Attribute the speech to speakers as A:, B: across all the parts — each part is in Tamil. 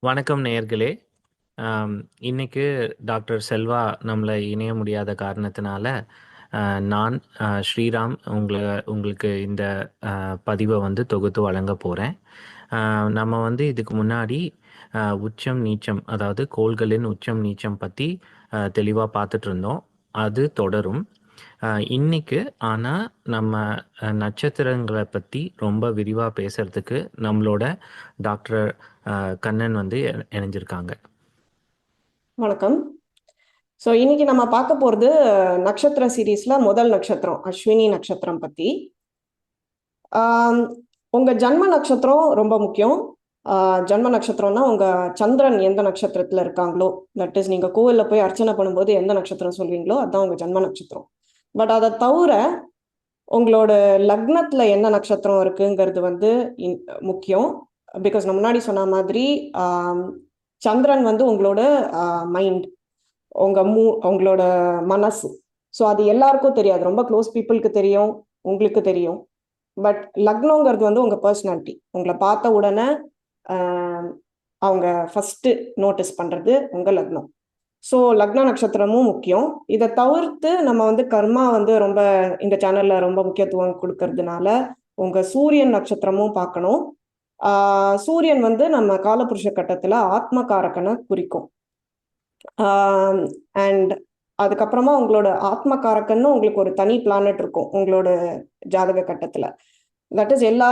A: வணக்கம் நேயர்களே. ஆம், இன்னைக்கு டாக்டர் செல்வா நம்மளை இணைய முடியாத காரணத்தினால நான் ஸ்ரீராம் உங்களுக்கு இந்த பதிவை வந்து தொகுத்து வழங்க போகிறேன். நம்ம வந்து இதுக்கு முன்னாடி உச்சம் நீச்சம், அதாவது கோள்களின் உச்சம் நீச்சம் பற்றி தெளிவாக பார்த்துட்டு இருந்தோம். அது தொடரும். இன்னைக்கு ஆனால் நம்ம நட்சத்திரங்களை பற்றி ரொம்ப விரிவாக பேசுறதுக்கு நம்மளோட டாக்டர் கண்ணன் வந்து இணைஞ்சிருக்காங்க.
B: வணக்கம். இன்னைக்கு நம்ம பார்க்க போறது நட்சத்திர சீரீஸ்ல முதல் நட்சத்திரம் அஸ்வினி நட்சத்திரம் பத்தி. ஆஹ் உங்க ஜன்ம நட்சத்திரம் ரொம்ப முக்கியம். ஜன்ம நட்சத்திரம்னா உங்க சந்திரன் எந்த நட்சத்திரத்துல இருக்காங்களோ, தட் இஸ் நீங்க கோவில்ல போய் அர்ச்சனை பண்ணும்போது எந்த நட்சத்திரம் சொல்வீங்களோ அதுதான் உங்க ஜன்ம நட்சத்திரம். பட் அதை தவிர உங்களோட லக்னத்துல என்ன நட்சத்திரம் இருக்குங்கிறது வந்து முக்கியம். பிகாஸ் நான் முன்னாடி சொன்ன மாதிரி சந்திரன் வந்து உங்களோட மைண்ட், உங்களோட மனசு. ஸோ அது எல்லாருக்கும் தெரியாது, ரொம்ப க்ளோஸ் பீப்புளுக்கு தெரியும், உங்களுக்கு தெரியும். பட் லக்னங்கிறது வந்து உங்க பர்சனாலிட்டி. உங்களை பார்த்த உடனே அவங்க ஃபர்ஸ்ட் நோட்டீஸ் பண்றது உங்க லக்னம். ஸோ லக்ன நட்சத்திரமும் முக்கியம். இதை தவிர்த்து நம்ம வந்து கர்மா வந்து ரொம்ப இந்த சேனல்ல ரொம்ப முக்கியத்துவம் கொடுக்கறதுனால உங்க சூரியன் நட்சத்திரமும் பார்க்கணும். சூரியன் வந்து நம்ம காலபுருஷ கட்டத்துல ஆத்மகாரகனை குறிக்கும். அண்ட் அதுக்கப்புறமா உங்களோட ஆத்மகாரக்கன்னு உங்களுக்கு ஒரு தனி பிளானட் இருக்கும் உங்களோட ஜாதக கட்டத்துல. தட் இஸ் எல்லா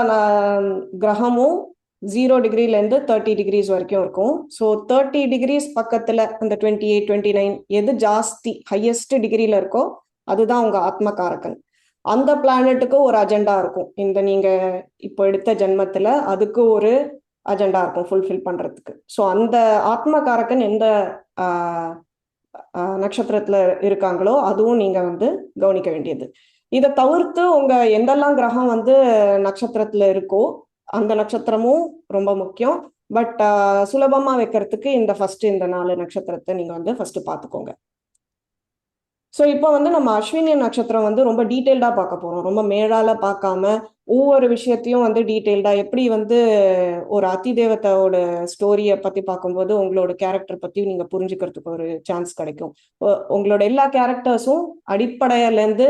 B: கிரகமும் 0 டிகிரிலேருந்து 30 டிகிரிஸ் வரைக்கும் இருக்கும். ஸோ 30 டிகிரிஸ் பக்கத்துல அந்த 28, 29 எது ஜாஸ்தி ஹையஸ்ட் டிகிரியில இருக்கோ அதுதான் உங்க ஆத்மகாரகன். அந்த பிளானட்டுக்கு ஒரு அஜெண்டா இருக்கும். இந்த நீங்க இப்போ எடுத்த ஜென்மத்துல அதுக்கு ஒரு அஜெண்டா இருக்கும் ஃபுல்ஃபில் பண்றதுக்கு. ஸோ அந்த ஆத்மகாரகன் எந்த நட்சத்திரத்துல இருக்காங்களோ அதுவும் நீங்க வந்து கவனிக்க வேண்டியது. இதை தவிர்த்து உங்க எந்தெல்லாம் கிரகம் வந்து நட்சத்திரத்துல இருக்கோ அந்த நட்சத்திரமும் ரொம்ப முக்கியம். பட் சுலபமா வைக்கிறதுக்கு இந்த 4 நட்சத்திரத்தை நீங்க வந்து ஃபர்ஸ்ட் பார்த்துக்கோங்க. ஸோ இப்போ வந்து நம்ம அஸ்வினி நட்சத்திரம் வந்து ரொம்ப டீட்டெயில்டாக பார்க்க போகிறோம். ரொம்ப மேலால பார்க்காம ஒவ்வொரு விஷயத்தையும் வந்து டீட்டெயில்டாக எப்படி வந்து ஒரு அதிதேவத்தையோட ஸ்டோரியை பற்றி பார்க்கும்போது உங்களோட கேரக்டர் பற்றி நீங்கள் புரிஞ்சுக்கிறதுக்கு ஒரு சான்ஸ் கிடைக்கும். உங்களோட எல்லா கேரக்டர்ஸும் அடிப்படையிலேருந்து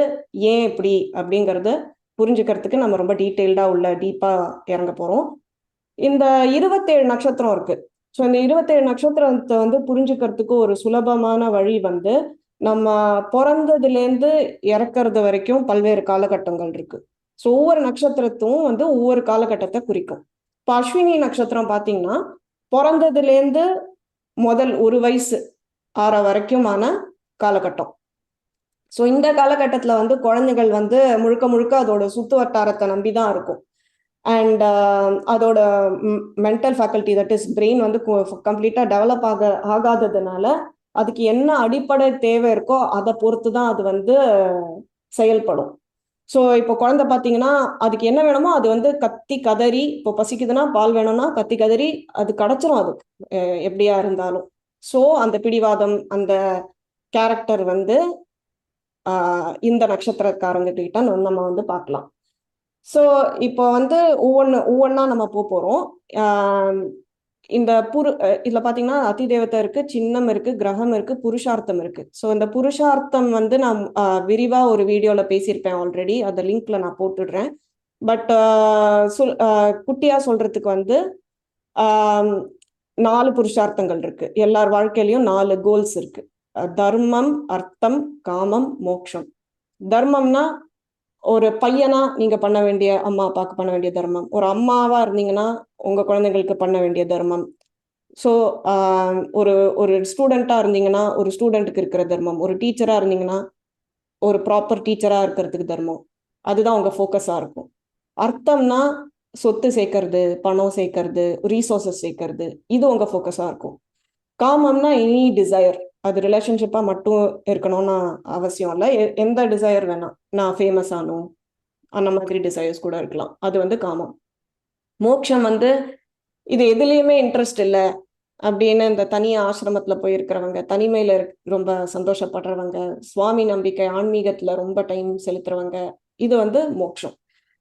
B: ஏன் இப்படி அப்படிங்கிறத புரிஞ்சுக்கிறதுக்கு நம்ம ரொம்ப டீட்டெயில்டாக உள்ள டீப்பாக இறங்க போகிறோம். இந்த 27 நட்சத்திரம் இருக்கு. ஸோ இந்த 27 நட்சத்திரத்தை வந்து புரிஞ்சுக்கிறதுக்கு ஒரு சுலபமான வழி வந்து நம்ம பிறந்ததுலேருந்து இறக்கிறது வரைக்கும் பல்வேறு காலகட்டங்கள் இருக்கு. ஸோ ஒவ்வொரு நட்சத்திரத்தும் வந்து ஒவ்வொரு காலகட்டத்தை குறிக்கும். இப்போ அஸ்வினி நட்சத்திரம் பார்த்தீங்கன்னா பிறந்ததுலேருந்து முதல் 1 வயசு ஆற வரைக்குமான காலகட்டம். ஸோ இந்த காலகட்டத்துல வந்து குழந்தைகள் வந்து முழுக்க முழுக்க அதோட சுத்து வட்டாரத்தை நம்பி தான் இருக்கும். அண்ட் அதோட mental faculty, that is brain வந்து கம்ப்ளீட்டாக டெவலப் ஆகாததுனால அதுக்கு என்ன அடிப்படை தேவை இருக்கோ அதை பொறுத்து தான் அது வந்து செயல்படும். ஸோ இப்போ குழந்தை பார்த்தீங்கன்னா அதுக்கு என்ன வேணுமோ அது வந்து கத்தி கதறி, இப்போ பசிக்குதுன்னா பால் வேணும்னா கத்தி கதறி அது கிடைச்சிரும் அதுக்கு எப்படியா இருந்தாலும். ஸோ அந்த பிடிவாதம், அந்த கேரக்டர் வந்து இந்த நட்சத்திரக்காரங்க கிட்ட நம்ம வந்து பார்க்கலாம். ஸோ இப்போ வந்து ஒவ்வொன்றா நம்ம போகிறோம். இந்த இதுல பாத்தீங்கன்னா அதிதேவத்தை இருக்கு, சின்னம் இருக்கு, கிரகம் இருக்கு, புருஷார்த்தம் இருக்கு. ஸோ இந்த புருஷார்த்தம் வந்து நான் விரிவா ஒரு வீடியோல பேசியிருப்பேன் ஆல்ரெடி, அந்த லிங்க்ல நான் போட்டுடுறேன். பட் குட்டியா சொல்றதுக்கு வந்து 4 புருஷார்த்தங்கள் இருக்கு. எல்லார் வாழ்க்கையிலயும் 4 கோல்ஸ் இருக்கு. தர்மம், அர்த்தம், காமம், மோக்ஷம். தர்மம்னா ஒரு பையனா நீங்க பண்ண வேண்டிய, அம்மா அப்பாவுக்கு பண்ண வேண்டிய தர்மம். ஒரு அம்மாவா இருந்தீங்கன்னா உங்க குழந்தைங்களுக்கு பண்ண வேண்டிய தர்மம். ஸோ ஒரு ஒரு ஸ்டூடெண்டா இருந்தீங்கன்னா ஒரு ஸ்டூடெண்ட்டுக்கு இருக்கிற தர்மம். ஒரு டீச்சரா இருந்தீங்கன்னா ஒரு ப்ராப்பர் டீச்சரா இருக்கிறதுக்கு தர்மம். அதுதான் உங்க ஃபோக்கஸா இருக்கும். அர்த்தம்னா சொத்து சேர்க்கறது, பணம் சேர்க்கறது, ரீசோர்சஸ் சேர்க்கறது, இது உங்க ஃபோக்கஸா இருக்கும். காமம்னா எனி டிசைர், அது ரிலேஷன்ஷிப்பா மட்டும் இருக்கணும்னு அவசியம் இல்லை. எந்த டிசைர் வேணாம், நான் ஃபேமஸ் ஆகணும் அந்த மாதிரி டிசைர்ஸ் கூட இருக்கலாம், அது வந்து காமம். மோட்சம் வந்து இது எதுலேயுமே இன்ட்ரெஸ்ட் இல்லை அப்படின்னு இந்த தனி ஆசிரமத்துல போயிருக்கிறவங்க, தனிமையில ரொம்ப சந்தோஷப்படுறவங்க, சுவாமி நம்பிக்கை ஆன்மீகத்துல ரொம்ப டைம் செலுத்துறவங்க, இது வந்து மோட்சம்.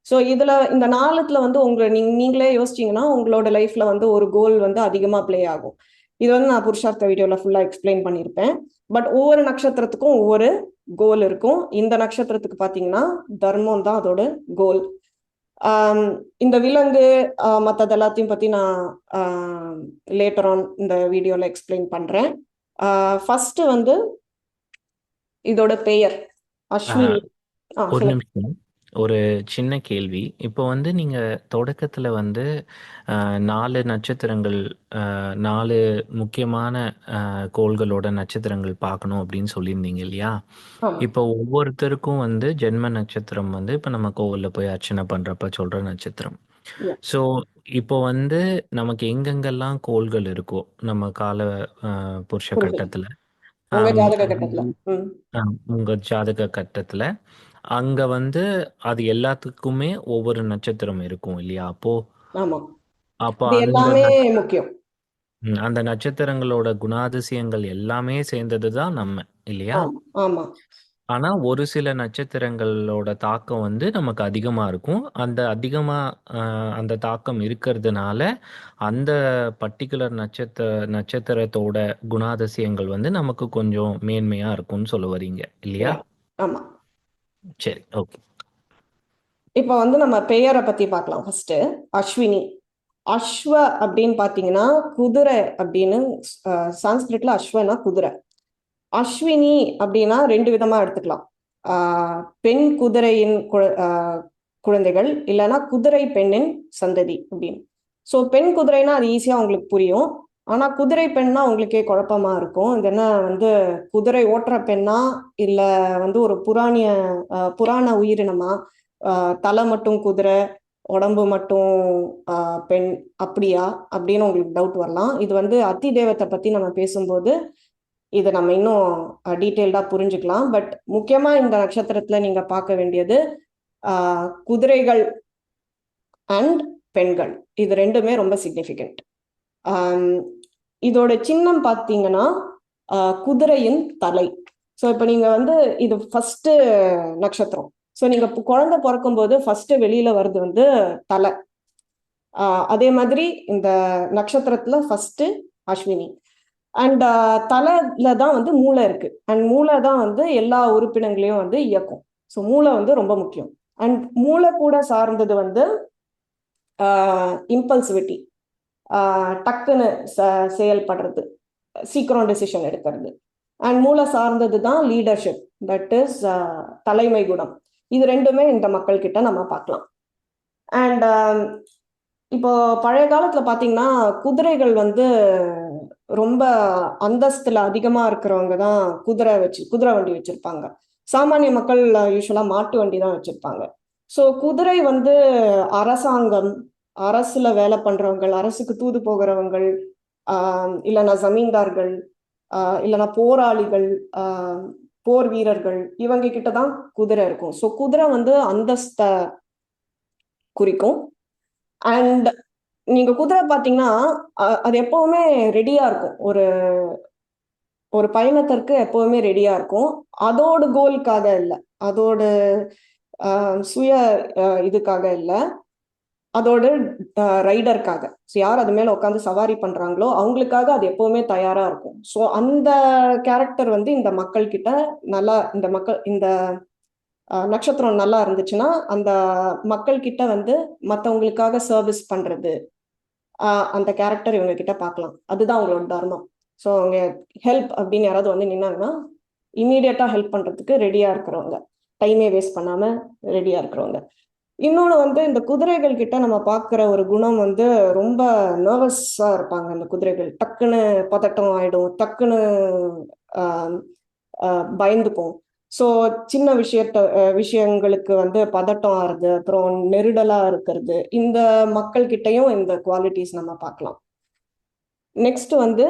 B: ஸோ இதுல இந்த நாளுத்துல வந்து நீங்களே யோசிச்சீங்கன்னா உங்களோட லைஃப்ல வந்து ஒரு கோல் வந்து அதிகமா ப்ளே ஆகும். இது வந்து நான் புருஷார்த்த வீடியோல ஃபுல்லா எக்ஸ்பிளைன் பண்ணியிருப்பேன். பட் ஒவ்வொரு நட்சத்திரத்துக்கும் ஒவ்வொரு கோல் இருக்கும். இந்த நட்சத்திரத்துக்கு பாத்தீங்கன்னா தர்மம் தான் அதோட கோல். இந்த விலங்கு மற்றது எல்லாத்தையும் பத்தி நான் லேட்டர் ஆன் இந்த வீடியோல எக்ஸ்பிளைன் பண்றேன். ஃபர்ஸ்ட் வந்து இதோட பெயர் அஸ்வினி.
A: ஒரு
B: சொல்லுங்க.
A: நிமிஷம். ஒரு சின்ன கேள்வி. இப்போ வந்து நீங்க தொடக்கத்துல வந்து 4 நட்சத்திரங்கள், 4 முக்கியமான கோள்களோட நட்சத்திரங்கள் பார்க்கணும் அப்படின்னு சொல்லியிருந்தீங்க இல்லையா?
B: ஆமா.
A: இப்போ ஒவ்வொருத்தருக்கும் வந்து ஜென்ம நட்சத்திரம் வந்து இப்போ நம்ம கோவில்ல போய் அர்ச்சனை பண்றப்ப சொல்ற நட்சத்திரம்.
B: Yeah.
A: ஸோ இப்போ வந்து நமக்கு எங்கெங்கெல்லாம் கோள்கள் இருக்கோ நம்ம கால புருஷ
B: புரிஞ்சுது.
A: கட்டத்துல,
B: உங்க
A: ஆம்,
B: ஜாதக
A: அது
B: கட்டத்துல. ம்.
A: உங்க ஜாதக கட்டத்துல அங்க வந்து அது எல்லாத்துக்குமே ஒவ்வொரு நட்சத்திரம் இருக்கும் இல்லையா? அப்போ
B: ஆமா.
A: அப்போ
B: இது எல்லாமே முக்கியம்.
A: அந்த நட்சத்திரங்களோட குணாதிசயங்கள் எல்லாமே சேர்ந்தது தான் நம்ம இல்லையா?
B: ஆமா. ஆமா.
A: ஆனா ஒரு சில நட்சத்திரங்களோட தாக்கம் வந்து நமக்கு அதிகமா இருக்கும். அந்த தாக்கம் இருக்கிறதுனால அந்த பர்ட்டிகுலர் நட்சத்திரத்தோட குணாதிசயங்கள் வந்து நமக்கு கொஞ்சம் மேன்மையா இருக்கும்னு சொல்ல வர்றீங்க இல்லையா?
B: Yeah. ஆமா.
A: சரி, ஓகே.
B: இப்ப வந்து நம்ம பெயரை பத்தி பார்க்கலாம். ஃபர்ஸ்ட் அஸ்வினி. அஸ்வ அப்படின்னு பாத்தீங்கன்னா குதிரை அப்படின்னு. சான்ஸ்கிரிட்ல அஸ்வனா குதிரை. அஸ்வினி அப்படின்னா ரெண்டு விதமா எடுத்துக்கலாம். பெண் குதிரையின் குழந்தைகள், இல்லைன்னா குதிரை பெண்ணின் சந்ததி அப்படின்னு. ஸோ பெண் குதிரைனா அது ஈஸியா உங்களுக்கு புரியும். ஆனா குதிரை பெண்ணா உங்களுக்கே குழப்பமா இருக்கும். இது என்ன வந்து குதிரை ஓட்டுற பெண்ணா, இல்ல வந்து ஒரு புராண உயிரினமா, தலை மட்டும் குதிரை, உடம்பு மட்டும் பெண், அப்படியா அப்படின்னு உங்களுக்கு டவுட் வரலாம். இது வந்து அத்தி தேவத்தை பத்தி நம்ம பேசும்போது இதை நம்ம இன்னும் டீட்டெயில்டா புரிஞ்சுக்கலாம். பட் முக்கியமா இந்த நட்சத்திரத்துல நீங்க பார்க்க வேண்டியது குதிரைகள் அண்ட் பெண்கள். இது ரெண்டுமே ரொம்ப சிக்னிஃபிகண்ட். இதோட சின்னம் பார்த்தீங்கன்னா குதிரையின் தலை. ஸோ இப்போ நீங்க வந்து இது ஃபர்ஸ்ட் நட்சத்திரம். ஸோ நீங்க குழந்தை பிறக்கும் போது ஃபர்ஸ்ட் வெளியில வருது வந்து தலை. அதே மாதிரி இந்த நட்சத்திரத்துல ஃபர்ஸ்ட் அஸ்வினி. அண்ட் தலையில தான் வந்து மூளை இருக்கு. அண்ட் மூளை தான் வந்து எல்லா உறுப்பினங்களையும் வந்து இயக்கும். ஸோ மூளை வந்து ரொம்ப முக்கியம். அண்ட் மூளை கூட சார்ந்தது வந்து இம்பல்சிவிட்டி, டக்குன்னு செயல்படுறது, சீக்கிரம் டெசிஷன் எடுக்கிறது. அண்ட் மூளை சார்ந்தது தான் லீடர்ஷிப், தட் இஸ் தலைமை குணம். இது ரெண்டுமே இந்த மக்கள் கிட்ட நம்ம பார்க்கலாம். அண்ட் இப்போ பழைய காலத்துல பாத்தீங்கன்னா குதிரைகள் வந்து ரொம்ப அந்தஸ்துல அதிகமா இருக்கிறவங்க தான் குதிரை வண்டி வச்சிருப்பாங்க. சாமானிய மக்கள் யூஸ்வலா மாட்டு வண்டி தான் வச்சிருப்பாங்க. ஸோ குதிரை வந்து அரசாங்கம், அரசுல வேலை பண்றவங்க, அரசுக்கு தூது போகிறவங்கள், இல்லைன்னா ஜமீன்தார்கள், இல்லைன்னா போராளிகள், போர் வீரர்கள், இவங்க கிட்டதான் குதிரை இருக்கும். ஸோ குதிரை வந்து அந்தஸ்த குறிக்கும். அண்ட் நீங்க குதிரை பாத்தீங்கன்னா அது எப்பவுமே ரெடியா இருக்கும். ஒரு பயணத்திற்கு எப்பவுமே ரெடியா இருக்கும். அதோட கோலுக்காக இல்லை, அதோட சுய இதுக்காக இல்லை, அதோட ரைடருக்காக. யார் அது மேல உட்காந்து சவாரி பண்றாங்களோ அவங்களுக்காக அது எப்பவுமே தயாரா இருக்கும். ஸோ அந்த கேரக்டர் வந்து இந்த மக்கள் கிட்ட நல்லா, இந்த நட்சத்திரம் நல்லா இருந்துச்சுன்னா அந்த மக்கள் கிட்ட வந்து மற்றவங்களுக்காக சர்வீஸ் பண்றது, அந்த கேரக்டர் இவங்க கிட்ட பார்க்கலாம். அதுதான் அவங்களோட தர்மம். ஸோ அவங்க ஹெல்ப் அப்படின்னு யாராவது வந்து நின்னாங்கன்னா இமீடியட்டா ஹெல்ப் பண்றதுக்கு ரெடியா இருக்கிறவங்க, டைமே வேஸ்ட் பண்ணாம ரெடியா இருக்கிறவங்க. இன்னொன்று வந்து இந்த குதிரைகள் கிட்ட நம்ம பார்க்குற ஒரு குணம் வந்து ரொம்ப நர்வஸா இருப்பாங்க. அந்த குதிரைகள் டக்குன்னு பதட்டம் ஆயிடும், டக்குன்னு பயந்துக்கும். ஸோ சின்ன விஷயங்களுக்கு வந்து பதட்டம் ஆறுது, அப்புறம் நெருடலா இருக்கிறது, இந்த மக்கள் கிட்டையும் இந்த குவாலிட்டிஸ் நம்ம பார்க்கலாம். நெக்ஸ்ட் வந்து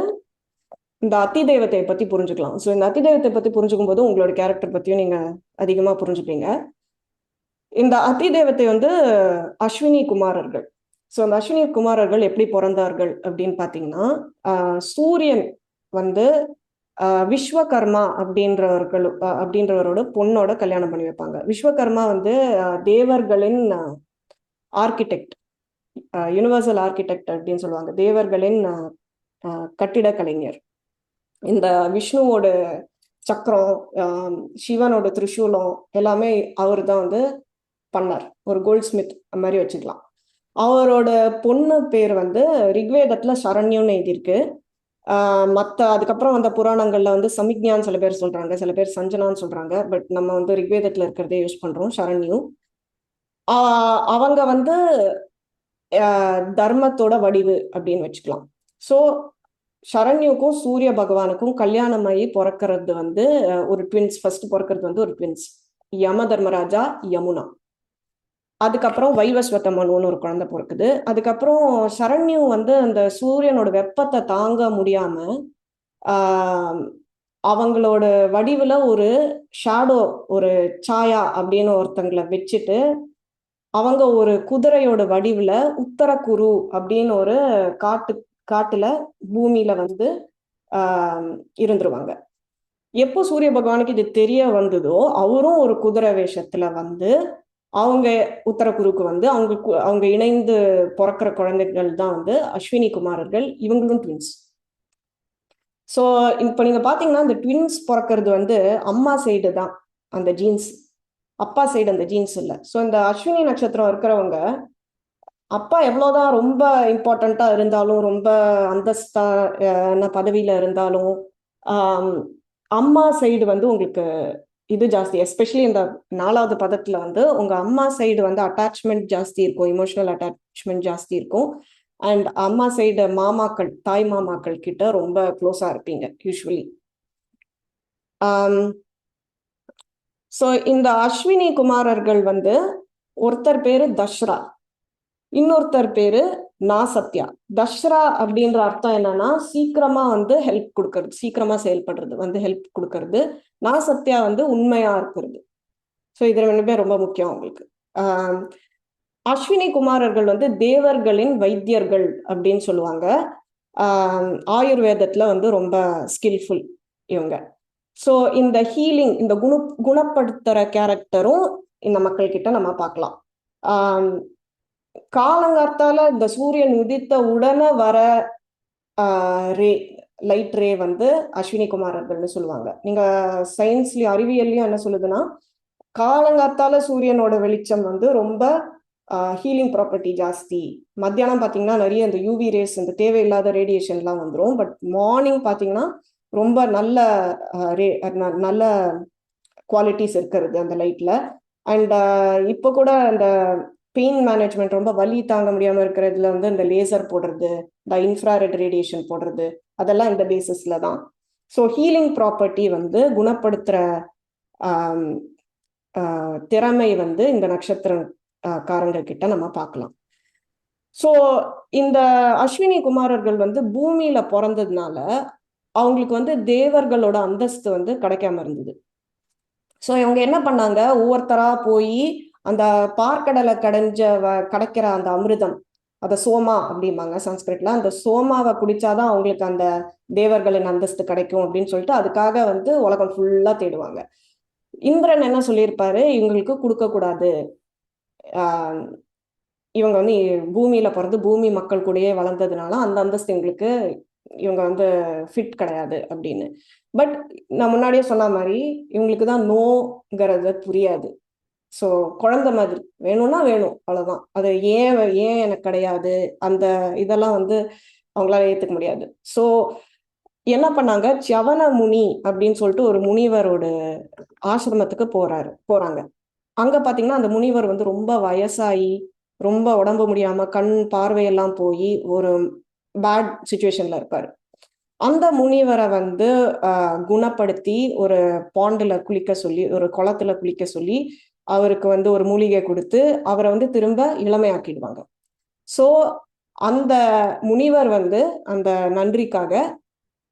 B: இந்த அத்தி தெய்வத்தை பத்தி புரிஞ்சுக்கலாம். ஸோ இந்த அத்தி தெய்வத்தை பத்தி புரிஞ்சுக்கும் போது உங்களோட கேரக்டர் பத்தியும் நீங்க அதிகமா புரிஞ்சுப்பீங்க. இந்த அத்தி தேவத்தை வந்து அஸ்வினி குமாரர்கள். ஸோ அந்த அஸ்வினி குமாரர்கள் எப்படி பிறந்தார்கள் அப்படின்னு பார்த்தீங்கன்னா, சூரியன் வந்து விஸ்வகர்மா அப்படின்றவரோட பொண்ணோட கல்யாணம் பண்ணி வைப்பாங்க. விஸ்வகர்மா வந்து தேவர்களின் ஆர்கிடெக்ட், யுனிவர்சல் ஆர்கிடெக்ட் அப்படின்னு சொல்லுவாங்க, தேவர்களின் கட்டிட கலைஞர். இந்த விஷ்ணுவோட சக்கரம், சிவனோட திரிசூலம் எல்லாமே அவர் தான் வந்து பண்ணார். ஒரு கோல்ட் ஸ்மித் மாதிரி வச்சுக்கலாம். அவரோட பொண்ணு பேர் வந்து ரிக்வேதத்துல சரண்யம்னு எழுதியிருக்கு. அதுக்கப்புறம் வந்த புராணங்கள்ல வந்து சமிக்ஞான்னு சில பேர் சொல்றாங்க, சில பேர் சஞ்சனான்னு சொல்றாங்க. பட் நம்ம வந்து ரிக்வேதத்துல இருக்கிறதே யூஸ் பண்றோம், சரண்யு. அவங்க வந்து தர்மத்தோட வடிவு அப்படின்னு வச்சுக்கலாம். ஸோ சரண்யுக்கும் சூரிய பகவானுக்கும் கல்யாணமாகி பிறக்கிறது வந்து ஒரு ட்வின்ஸ். ஃபர்ஸ்ட் பிறக்கிறது வந்து ஒரு ட்வின்ஸ், யம தர்மராஜா, யமுனா. அதுக்கப்புறம் வைவஸ்வத மனுன்னு ஒரு குழந்தை பிறக்குது. அதுக்கப்புறம் சரண்யு வந்து அந்த சூரியனோட வெப்பத்தை தாங்க முடியாம அவங்களோட வடிவுல ஒரு ஷாடோ, ஒரு சாயா அப்படின்னு ஒருத்தங்களை வச்சுட்டு அவங்க ஒரு குதிரையோட வடிவுல உத்தரகுரு அப்படின்னு ஒரு காட்டுல பூமியில வந்து இருந்துருவாங்க. எப்போ சூரிய பகவானுக்கு இது தெரிய வந்ததோ அவரும் ஒரு குதிரை வேஷத்துல வந்து அவங்க உத்தரகுருக்கு வந்து அவங்க இணைந்து பிறக்கிற குழந்தைகள் தான் வந்து அஸ்வினி குமாரர்கள். இவங்களும் ட்வின்ஸ். ஸோ இப்போ நீங்க பாத்தீங்கன்னா இந்த ட்வின்ஸ் பிறக்கிறது வந்து அம்மா சைடு தான் அந்த ஜீன்ஸ், அப்பா சைடு அந்த ஜீன்ஸ் இல்லை. ஸோ இந்த அஸ்வினி நட்சத்திரம் இருக்கிறவங்க அப்பா எவ்வளோதான் ரொம்ப இம்பார்ட்டண்டா இருந்தாலும், ரொம்ப அந்தஸ்தான பதவியில இருந்தாலும், அம்மா சைடு வந்து உங்களுக்கு இது ஜாஸ்தி. எஸ்பெஷலி இந்த 4வது பதத்துல வந்து உங்க அம்மா சைடு வந்து அட்டாச்மெண்ட் ஜாஸ்தி இருக்கும், இமோஷனல் அட்டாச்மெண்ட் ஜாஸ்தி இருக்கும். அண்ட் அம்மா சைடு மாமாக்கள், தாய் மாமாக்கள் கிட்ட ரொம்ப க்ளோஸா இருப்பீங்க யூஸ்வலி. ஸோ இந்த அஸ்வினி குமாரர்கள் வந்து ஒருத்தர் பேரு தஷ்ரா, இன்னொருத்தர் பேரு நாசத்யா. தஷ்ரா அப்படின்ற அர்த்தம் என்னன்னா சீக்கிரமா வந்து ஹெல்ப் கொடுக்கறது, சீக்கிரமா செயல்படுறது வந்து ஹெல்ப் கொடுக்கறது. நாசத்யா வந்து உண்மையா இருக்கிறது. ஸோ இது ரெண்டுமே ரொம்ப முக்கியம் உங்களுக்கு. அஸ்வினி குமாரர்கள் வந்து தேவர்களின் வைத்தியர்கள் அப்படின்னு சொல்லுவாங்க. ஆயுர்வேதத்துல வந்து ரொம்ப ஸ்கில்ஃபுல் இவங்க. ஸோ இந்த ஹீலிங், இந்த குணப்படுத்துற கேரக்டரும் இந்த மக்கள் கிட்ட நம்ம பார்க்கலாம். காலங்காத்தால இந்த சூரியன் உதித்த உடனே வர ரே, லைட் ரே வந்து அஸ்வினி குமாரர்கள்னு சொல்லுவாங்க. நீங்க சயின்ஸ்லயும் அறிவியல்லையும் என்ன சொல்லுதுன்னா, காலங்காத்தால சூரியனோட வெளிச்சம் வந்து ரொம்ப ஹீலிங் ப்ராப்பர்ட்டி ஜாஸ்தி. மத்தியானம் பார்த்தீங்கன்னா நிறைய இந்த யூவி ரேஸ், இந்த தேவையில்லாத ரேடியேஷன்லாம் வந்துடும். பட் மார்னிங் பார்த்தீங்கன்னா ரொம்ப நல்ல நல்ல குவாலிட்டிஸ் இருக்கிறது அந்த லைட்ல. அண்ட் இப்போ கூட அந்த பெயின் மேனேஜ்மெண்ட், ரொம்ப வலி தாங்க முடியாம இருக்கிறதுல வந்து இந்த லேசர் போடுறது, இந்த இன்ஃப்ராரெட் ரேடியேஷன் போடுறது, அதெல்லாம் இந்த பேசிஸ்ல தான். ஸோ ஹீலிங் ப்ராப்பர்ட்டி வந்து குணப்படுத்துற திறமை வந்து இந்த நட்சத்திரக்காரங்க கிட்ட நம்ம பார்க்கலாம். ஸோ இந்த அஸ்வினி குமாரர்கள் வந்து பூமியில பிறந்ததுனால அவங்களுக்கு வந்து தேவர்களோட அந்தஸ்து வந்து கிடைக்காம இருந்தது. ஸோ இவங்க என்ன பண்ணாங்க, ஒவ்வொருத்தரா போய் அந்த பார்க்கடலை கிடைக்கிற அந்த அமிர்தம், அதை சோமா அப்படிம்பாங்க சன்ஸ்கிரிட்ல, அந்த சோமாவை குடிச்சாதான் அவங்களுக்கு அந்த தேவர்களின் அந்தஸ்து கிடைக்கும் அப்படின்னு சொல்லிட்டு அதுக்காக வந்து உலகம் ஃபுல்லா தேடுவாங்க. இந்திரன் என்ன சொல்லியிருப்பாரு, இவங்களுக்கு கொடுக்க கூடாது, இவங்க வந்து பூமியில பிறந்து பூமி மக்கள் கூடயே வளர்ந்ததுனால அந்த அந்தஸ்து இவங்களுக்கு, இவங்க வந்து ஃபிட் கிடையாது அப்படின்னு. பட் நான் முன்னாடியே சொன்ன மாதிரி இவங்களுக்கு தான் நோங்கிறது புரியாது. ஸோ குழந்தை மாதிரி வேணும்னா வேணும், அவ்வளவுதான். அது ஏன் ஏன் எனக்கு கிடையாது, அந்த இதெல்லாம் வந்து அவங்களால ஏத்துக்க முடியாது. ஸோ என்ன பண்ணாங்க, சவன முனி அப்படின்னு சொல்லிட்டு ஒரு முனிவரோட ஆசிரமத்துக்கு போறாங்க. அங்க பாத்தீங்கன்னா அந்த முனிவர் வந்து ரொம்ப வயசாகி ரொம்ப உடம்பு முடியாம கண் பார்வையெல்லாம் போய் ஒரு பேட் சுச்சுவேஷன்ல இருப்பாரு. அந்த முனிவரை வந்து குணப்படுத்தி ஒரு பாண்டுல குளிக்க சொல்லி, ஒரு குளத்துல குளிக்க சொல்லி அவருக்கு வந்து ஒரு மூலிகை கொடுத்து அவரை வந்து திரும்ப இளமையாக்கிடுவாங்க. ஸோ அந்த முனிவர் வந்து அந்த நன்றிக்காக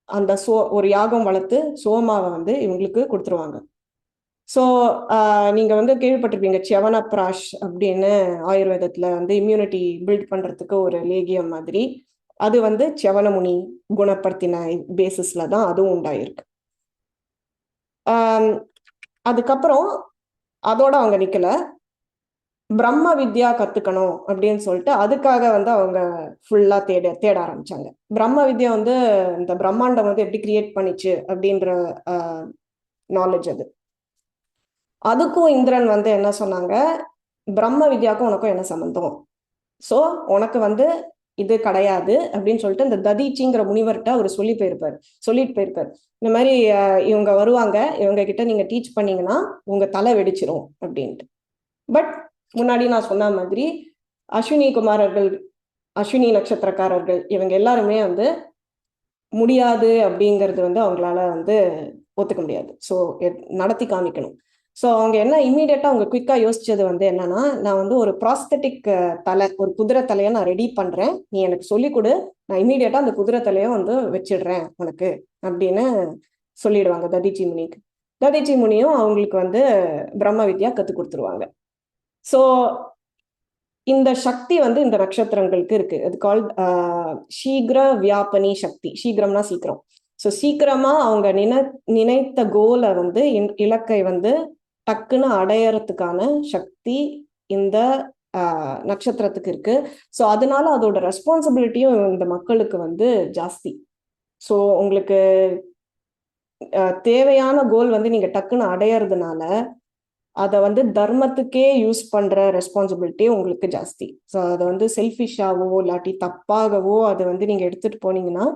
B: அந்த ஒரு யாகம் வளர்த்து சோமாவை வந்து இவங்களுக்கு கொடுத்துருவாங்க. ஸோ நீங்க வந்து கேள்விப்பட்டிருப்பீங்க ச்யவனப்ராஷ் அப்படின்னு, ஆயுர்வேதத்துல வந்து இம்யூனிட்டி பில்ட் பண்றதுக்கு ஒரு லேகியம் மாதிரி. அது வந்து ச்யவனமுனி குணப்படுத்தின பேசிஸ்ல தான் அதுவும் உண்டாயிருக்கு. அதுக்கப்புறம் அதோட அவங்க நிக்கல, பிரம்ம வித்யா கத்துக்கணும் அப்படின்னு சொல்லிட்டு அதுக்காக வந்து அவங்க ஃபுல்லா தேட ஆரம்பிச்சாங்க. பிரம்ம வித்யா வந்து இந்த பிரம்மாண்டம் வந்து எப்படி கிரியேட் பண்ணிச்சு அப்படின்ற நாலேஜ் அது. அதுக்கும் இந்திரன் வந்து என்ன சொன்னாங்க, பிரம்ம வித்யாவுக்கும் உனக்கும் என்ன சம்பந்தம், சோ உனக்கு வந்து இது கிடையாது அப்படின்னு சொல்லிட்டு இந்த ததீச்சிங்கிற முனிவர்கிட்ட அவர் சொல்லிட்டு போயிருப்பாரு. இந்த மாதிரி இவங்க வருவாங்க, இவங்க கிட்ட நீங்க டீச் பண்ணீங்கன்னா உங்க தலை வெடிச்சிரும் அப்படின்ட்டு. பட் முன்னாடி நான் சொன்ன மாதிரி அஸ்வினி குமாரர்கள், அஸ்வினி நட்சத்திரக்காரர்கள் இவங்க எல்லாருமே வந்து முடியாது அப்படிங்கிறது வந்து அவங்களால வந்து ஒத்துக்க முடியாது. ஸோ நடத்தி காமிக்கணும். ஸோ அவங்க என்ன இம்மீடியட்டா அவங்க குயிக்கா யோசிச்சது வந்து என்னன்னா, நான் வந்து ஒரு ப்ராஸ்தட்டிக் தலை, ஒரு குதிரை தலையை நான் ரெடி பண்றேன், நீ எனக்கு சொல்லி கொடு, நான் இம்மீடியட்டா அந்த குதிரை தலையை வந்து வச்சிடுறேன் உனக்கு அப்படின்னு சொல்லிடுவாங்க ததிச்சி முனிக்கு. ததிச்சி முனியும் அவங்களுக்கு வந்து பிரம்ம வித்யா கத்து கொடுத்துருவாங்க. ஸோ இந்த சக்தி வந்து இந்த நட்சத்திரங்களுக்கு இருக்கு. அது கால்ட் சீக்கிர வியாபனி சக்தி. சீக்கிரம்னா சீக்கிரம். ஸோ சீக்கிரமா அவங்க நினைத்த கோலை வந்து இலக்கை வந்து டக்குன்னு அடையறதுக்கான சக்தி இந்த நட்சத்திரத்துக்கு இருக்கு. ஸோ அதனால அதோட ரெஸ்பான்சிபிலிட்டியும் இந்த மக்களுக்கு வந்து ஜாஸ்தி. ஸோ உங்களுக்கு தேவையான கோல் வந்து நீங்க டக்குன்னு அடையறதுனால அதை வந்து தர்மத்துக்கே யூஸ் பண்ற ரெஸ்பான்சிபிலிட்டி உங்களுக்கு ஜாஸ்தி. ஸோ அதை வந்து செல்ஃபிஷாவோ இல்லாட்டி தப்பாகவோ அதை வந்து நீங்க எடுத்துட்டு போனீங்கன்னா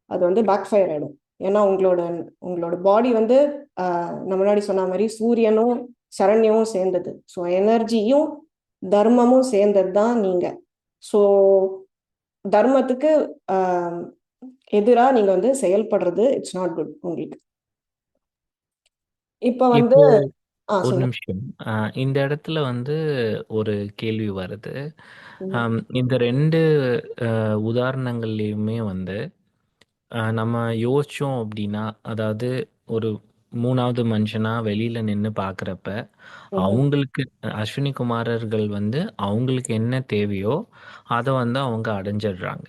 B: அது வந்து பேக் ஃபயர் ஆயிடும். ஏன்னா உங்களோட பாடி வந்து நான் முன்னாடி சொன்ன மாதிரி சூரியனும் சரண்யமும் சேர்ந்தது. ஸோ எனர்ஜியும் தர்மமும் சேர்ந்தது தான் நீங்க. ஸோ தர்மத்துக்கு எதிராக நீங்க வந்து செயல்படுறது இட்ஸ் நாட் குட் உங்களுக்கு. இப்ப வந்து
A: ஒரு நிமிஷம். இந்த இடத்துல வந்து ஒரு கேள்வி வருது. இந்த 2 உதாரணங்கள்லையுமே வந்து நம்ம யோசிச்சோம் அப்படின்னா, அதாவது ஒரு 3வது மனுஷனா வெளியில நின்னு பார்க்குறப்ப, அவங்களுக்கு அஸ்வினி குமாரர்கள் வந்து அவங்களுக்கு என்ன தேவையோ அத வந்து அவங்க அடைஞ்சிடுறாங்க.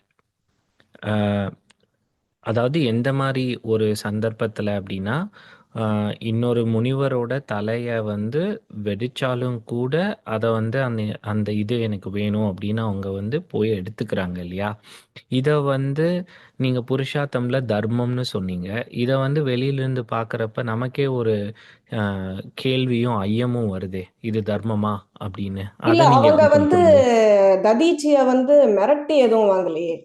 A: அதாவது எந்த மாரி ஒரு சந்தர்ப்பத்துல அப்படின்னா, இன்னொரு முனிவரோட தலைய வந்து வெடிச்சாலும் கூட, அத வந்து அந்த இது எனக்கு வேணும் அப்படின்னு அவங்க வந்து போய் எடுத்துக்கிறாங்க இல்லையா? இத வந்து நீங்க புருஷார்த்தம்ல தர்மம்னு சொன்னீங்க. இத வந்து வெளியிலிருந்து பார்க்குறப்ப நமக்கே ஒரு கேள்வியும், ஐயமும் வருதே. இது தர்மமா? அப்படின்னு.
B: இல்ல,
A: அத நீங்க
B: அவங்க
A: எப்படி
B: வந்து
A: பார்க்குறீங்க?
B: ததீச்சிய வந்து மிரட்டி எதுவும் வாங்கலையே,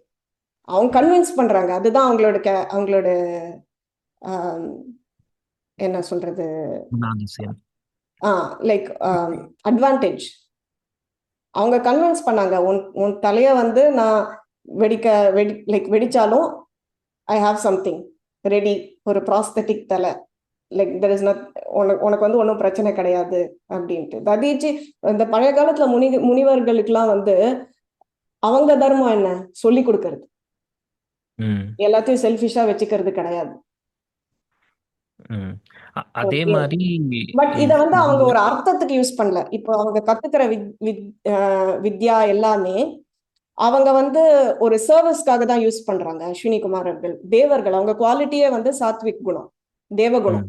B: அவங்க கன்வின்ஸ் பண்றாங்க. அதுதான் அவங்களோட என்ன சொல்றது,
A: குணாதிசயம்.
B: Like advantage. அவங்க கன்வின்ஸ் பண்ணாங்க, உன் தலைய வந்து நான் வெடிச்சாலும் ஐ ஹாவ் சம்திங் ரெடி, ஒரு ப்ராஸ்தட்டிக் தலை, லைக் தெர் இஸ் நாட், உனக்கு வந்து ஒன்றும் பிரச்சனை கிடையாது அப்படின்ட்டு. ததீச்சி இந்த பழைய காலத்துல முனிவர்களுக்கெல்லாம் வந்து அவங்க தர்மம் என்ன, சொல்லி கொடுக்கறது, எல்லாத்தையும் செல்ஃபிஷா வச்சுக்கிறது கிடையாது.
A: அதே மாதிரி
B: பட் இத வந்து அவங்க ஒரு அர்த்தத்துக்கு யூஸ் பண்ணல. இப்போ அவங்க கத்துக்கிற வித்யா எல்லாமே அவங்க வந்து ஒரு சர்வீஸ்க்காக தான் யூஸ் பண்றாங்க. அஸ்வினி குமாரர்கள் தேவர்கள், அவங்க குவாலிட்டியே வந்து சாத்விக் குணம், தேவகுணம்.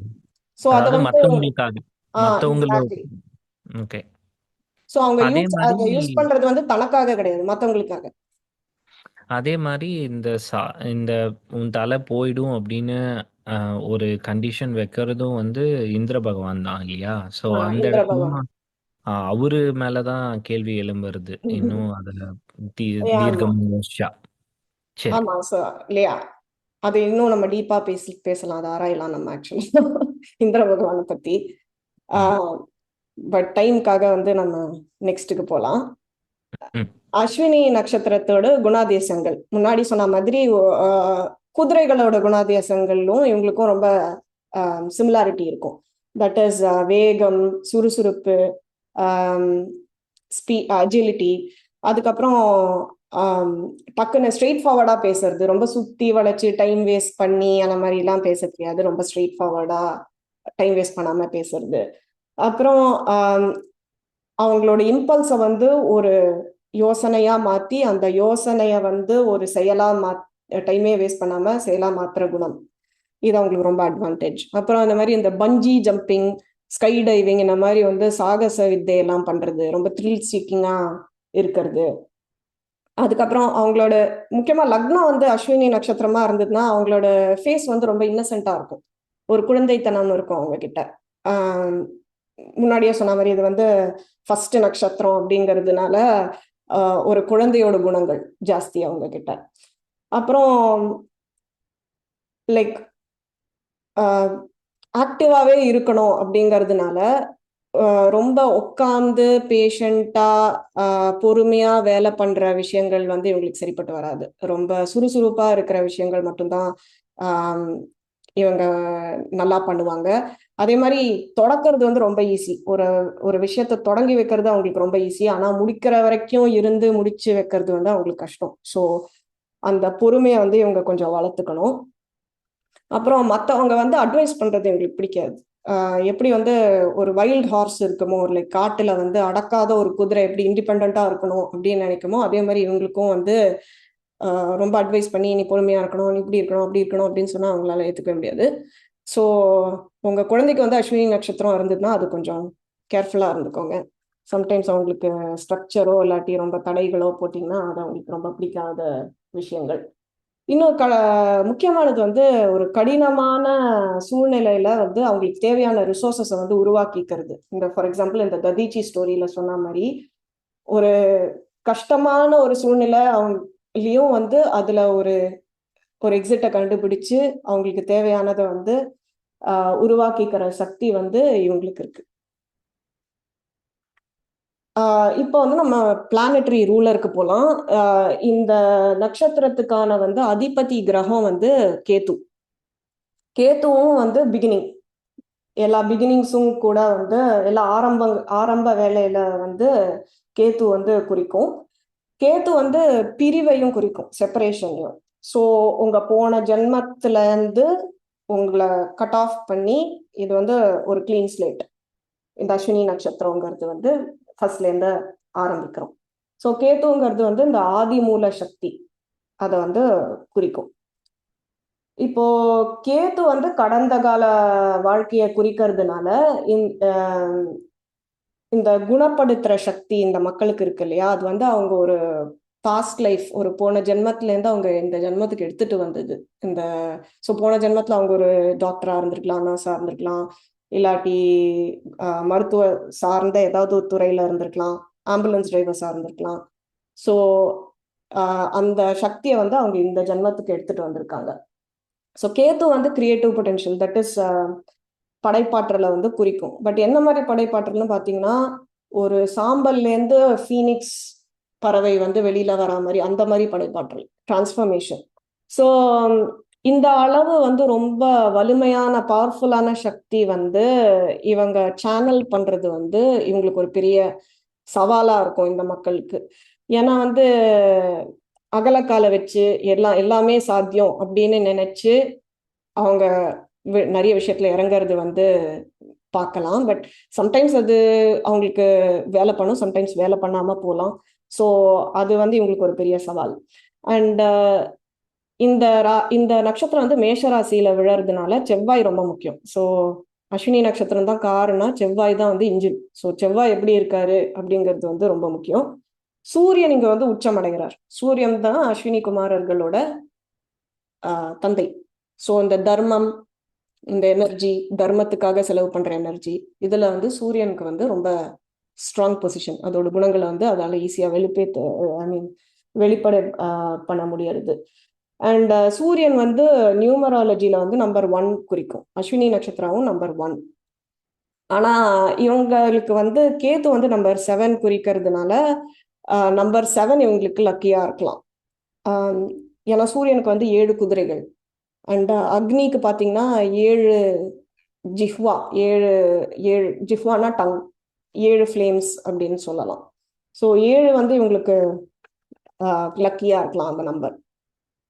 B: சோ அத
A: அதாவது
B: வந்து
A: மத்தவங்களுக்காக, மத்தவங்களோட.
B: எக்ஸாக்ட்லி.
A: ஓகே.
B: சோ அவங்க
A: அதே மாதிரி
B: அதை யூஸ் பண்றது வந்து தனக்காக கிடையாது, மத்தவங்களுக்காக.
A: அதே மாதிரி இந்த உன் தலை போயிடும் அப்படின்னு ஒரு கண்டிஷன் வைக்கிறதும் வந்து இந்திர பகவான் தான் இல்லையா? ஸோ அந்த
B: இந்திர பகவான்.
A: இடத்துலயும் அவரு மேலதான் கேள்வி எழும்புறது. இன்னும் அதுல
B: ஆமா
A: தீர்க்கம் யோசிச்சா. சரி.
B: ஆமா. சோ இல்லையா, அது இன்னும் நம்ம டீப்பா பேசலாம், அதை ஆராயலாம் நம்ம ஆக்சுவலி இந்திர பகவானை பத்தி. பட் டைம்காக வந்து நம்ம நெக்ஸ்ட்டுக்கு போலாம். அஸ்வினி நட்சத்திரத்தோட குணாதிசயங்கள் முன்னாடி சொன்ன மாதிரி குதிரைகளோட குணாதிசயங்களும் இவங்களுக்கும் ரொம்ப சிமிலாரிட்டி இருக்கும். தட் இஸ் வேகம், சுறுசுறுப்பு, அஜிலிட்டி. அதுக்கப்புறம் டக்குன்னு ஸ்ட்ரெயிட் ஃபார்வர்டா பேசுறது, ரொம்ப சுத்தி வளைச்சு டைம் வேஸ்ட் பண்ணி அந்த மாதிரி எல்லாம் பேச தெரியாது, ரொம்ப ஸ்ட்ரெயிட் ஃபார்வர்டா டைம் வேஸ்ட் பண்ணாம பேசுறது. அப்புறம் அவங்களோட இம்பல்ஸை வந்து ஒரு யோசனையா மாத்தி அந்த யோசனைய வந்து ஒரு செயலா டைமே வேஸ்ட் பண்ணாம செயலா மாத்துற குணம், இது அவங்களுக்கு ரொம்ப அட்வான்டேஜ். அப்புறம் அந்த மாதிரி இந்த பஞ்சி ஜம்பிங், ஸ்கை டைவிங் இந்த மாதிரி வந்து சாகச வித்தையெல்லாம் பண்றது, ரொம்ப த்ரில் சீக்கிங்கா இருக்கிறது. அதுக்கப்புறம் அவங்களோட முக்கியமா லக்னம் வந்து அஸ்வினி நட்சத்திரமா இருந்ததுன்னா அவங்களோட ஃபேஸ் வந்து ரொம்ப இன்னசென்ட்டா இருக்கும். ஒரு குழந்தைத்தனம் இருக்கும் அவங்க கிட்ட. ஆஹ் முன்னாடியே சொன்ன மாதிரி இது வந்து ஃபர்ஸ்ட் நட்சத்திரம் அப்படிங்கிறதுனால ஒரு குழந்தையோட குணங்கள் ஜாஸ்தி அவங்க கிட்ட. அப்புறம் லைக் ஆக்டிவாவே இருக்கணும் அப்படிங்கிறதுனால ரொம்ப உட்காந்து பேஷண்டா பொறுமையா வேலை பண்ற விஷயங்கள் வந்து இவங்களுக்கு சரிப்பட்டு வராது. ரொம்ப சுறுசுறுப்பா இருக்கிற விஷயங்கள் மட்டும்தான் இவங்க நல்லா பண்ணுவாங்க. அதே மாதிரி தொடக்கிறது வந்து ரொம்ப ஈஸி. ஒரு ஒரு விஷயத்த தொடங்கி வைக்கிறது அவங்களுக்கு ரொம்ப ஈஸி. ஆனா முடிக்கிற வரைக்கும் இருந்து முடிச்சு வைக்கிறது வந்து அவங்களுக்கு கஷ்டம். ஸோ அந்த பொறுமையை வந்து இவங்க கொஞ்சம் வளர்த்துக்கணும். அப்புறம் மற்றவங்க வந்து அட்வைஸ் பண்றது எங்களுக்கு பிடிக்காது. எப்படி வந்து ஒரு வைல்ட் ஹார்ஸ் இருக்குமோ, ஒரு லைக் காட்டுல வந்து அடக்காத ஒரு குதிரை எப்படி இண்டிபெண்டா இருக்கணும் அப்படின்னு நினைக்குமோ, அதே மாதிரி இவங்களுக்கும் வந்து ரொம்ப அட்வைஸ் பண்ணி நீ பொறுமையா இருக்கணும், நீ இப்படி இருக்கணும் அப்படி இருக்கணும் அப்படின்னு சொன்னா அவங்களால ஏத்துக்க முடியாது. ஸோ உங்க குழந்தைக்கு வந்து அஸ்வினி நட்சத்திரம் இருந்ததுன்னா அது கொஞ்சம் கேர்ஃபுல்லா இருந்துக்கோங்க. சம்டைம்ஸ் அவங்களுக்கு ஸ்ட்ரக்சரோ இல்லாட்டி ரொம்ப தடைகளோ போட்டிங்கன்னா அது அவங்களுக்கு ரொம்ப பிடிக்காத விஷயங்கள். இன்னும் முக்கியமானது வந்து ஒரு கடினமான சூழ்நிலையில வந்து அவங்களுக்கு தேவையான ரிசோர்சஸை வந்து உருவாக்கிக்கிறது. இந்த ஃபார் எக்ஸாம்பிள் இந்த ததீச்சி ஸ்டோரியில சொன்ன மாதிரி ஒரு கஷ்டமான ஒரு சூழ்நிலை அவங்களையும் வந்து அதுல ஒரு ஒரு எக்ஸிட்டை கண்டுபிடிச்சு அவங்களுக்கு தேவையானதை வந்து உருவாக்கிக்கிற சக்தி வந்து இவங்களுக்கு இருக்கு. இப்போ வந்து நம்ம பிளானட்டரி ரூலருக்கு போகலாம். இந்த நட்சத்திரத்துக்கான வந்து அதிபதி கிரகம் வந்து கேத்து. கேத்துவும் வந்து பிகினிங், எல்லா பிகினிங்ஸும் கூட வந்து எல்லா ஆரம்ப வேலையில வந்து கேத்து வந்து குறிக்கும். கேத்து வந்து பிரிவையும் குறிக்கும், செப்பரேஷனையும். ஸோ உங்க போன ஜென்மத்துல இருந்து உங்களை கட் ஆஃப் பண்ணி இது வந்து ஒரு கிளீன் ஸ்லேட். இந்த அஸ்வினி நட்சத்திரங்கிறது வந்து ஃபர்ஸ்ட்ல இருந்து ஆரம்பிக்கிறோம். ஸோ கேத்துங்கிறது வந்து இந்த ஆதி மூல சக்தி அதை வந்து குறிக்கும். இப்போ கேத்து வந்து கடந்த கால வாழ்க்கையை குறிக்கிறதுனால இந்த குணப்படுத்துற சக்தி இந்த மக்களுக்கு இருக்கு இல்லையா, அது வந்து அவங்க ஒரு பாஸ்ட் லைஃப், ஒரு போன ஜென்மத்துல இருந்து அவங்க இந்த ஜென்மத்துக்கு எடுத்துட்டு வந்தது. இந்த ஸோ போன ஜென்மத்துல அவங்க ஒரு டாக்டரா இருந்திருக்கலாம், நர்ஸா இருந்திருக்கலாம், இல்லாட்டி மருத்துவ சார்ந்த ஏதாவது ஒரு துறையில இருந்திருக்கலாம், ஆம்புலன்ஸ் டிரைவர்ஸா இருந்திருக்கலாம். ஸோ அந்த சக்தியை வந்து அவங்க இந்த ஜென்மத்துக்கு எடுத்துட்டு வந்திருக்காங்க. ஸோ கேத்து வந்து கிரியேட்டிவ் பொட்டென்ஷியல், தட் இஸ் படைப்பாற்றலை வந்து குறிக்கும். பட் என்ன மாதிரி படைப்பாற்றல்னு பார்த்தீங்கன்னா, ஒரு சாம்பல்லேருந்து ஃபீனிக்ஸ் பறவை வந்து வெளியில வரா மாதிரி, அந்த மாதிரி படைப்பாற்றல், டிரான்ஸ்ஃபர்மேஷன். ஸோ இந்த அளவு வந்து ரொம்ப வலிமையான பவர்ஃபுல்லான சக்தி வந்து இவங்க சேனல் பண்றது வந்து இவங்களுக்கு ஒரு பெரிய சவாலா இருக்கும் இந்த மக்களுக்கு. ஏன்னா வந்து அகலக்கால வச்சு எல்லாமே சாத்தியம் அப்படின்னு நினைச்சு அவங்க நிறைய விஷயத்துல இறங்குறது வந்து பார்க்கலாம். பட் சம்டைம்ஸ் அது அவங்களுக்கு வேலை பண்ணும், சம்டைம்ஸ் வேலை பண்ணாம போகலாம். ஸோ அது வந்து இவங்களுக்கு ஒரு பெரிய சவால். அண்ட் இந்த நட்சத்திரம் வந்து மேஷராசியில விழறதுனால செவ்வாய் ரொம்ப முக்கியம். ஸோ அஸ்வினி நட்சத்திரம் தான் காருன்னா செவ்வாய் தான் வந்து இன்ஜின். ஸோ செவ்வாய் எப்படி இருக்காரு அப்படிங்கிறது வந்து ரொம்ப முக்கியம். சூரியன் இங்க வந்து உச்சம் அடைகிறார். சூரியன் தான் அஸ்வினி குமாரர்களோட தந்தை. ஸோ இந்த தர்மம், இந்த எனர்ஜி, தர்மத்துக்காக செலவு பண்ற எனர்ஜி, இதுல வந்து சூரியனுக்கு வந்து ரொம்ப ஸ்ட்ராங் பொசிஷன். அதோட குணங்களை வந்து அதால ஈஸியா வெளிப்படை பண்ண முடியாது. அண்ட் சூரியன் வந்து நியூமராலஜில வந்து நம்பர் 1 குறிக்கும். அஸ்வினி நட்சத்திரமும் நம்பர் 1. ஆனா இவங்களுக்கு வந்து கேத்து வந்து நம்பர் 7 குறிக்கிறதுனால நம்பர் 7 இவங்களுக்கு லக்கியா இருக்கலாம். ஏன்னா சூரியனுக்கு வந்து 7 குதிரைகள். அண்ட் அக்னிக்கு பார்த்தீங்கன்னா 7 ஜிஹ்வா, 7 ஜிஹ்வானா டங், 7 ஃப்ளேம்ஸ் அப்படின்னு சொல்லலாம். ஸோ 7 வந்து இவங்களுக்கு லக்கியா இருக்கலாம் அந்த நம்பர்.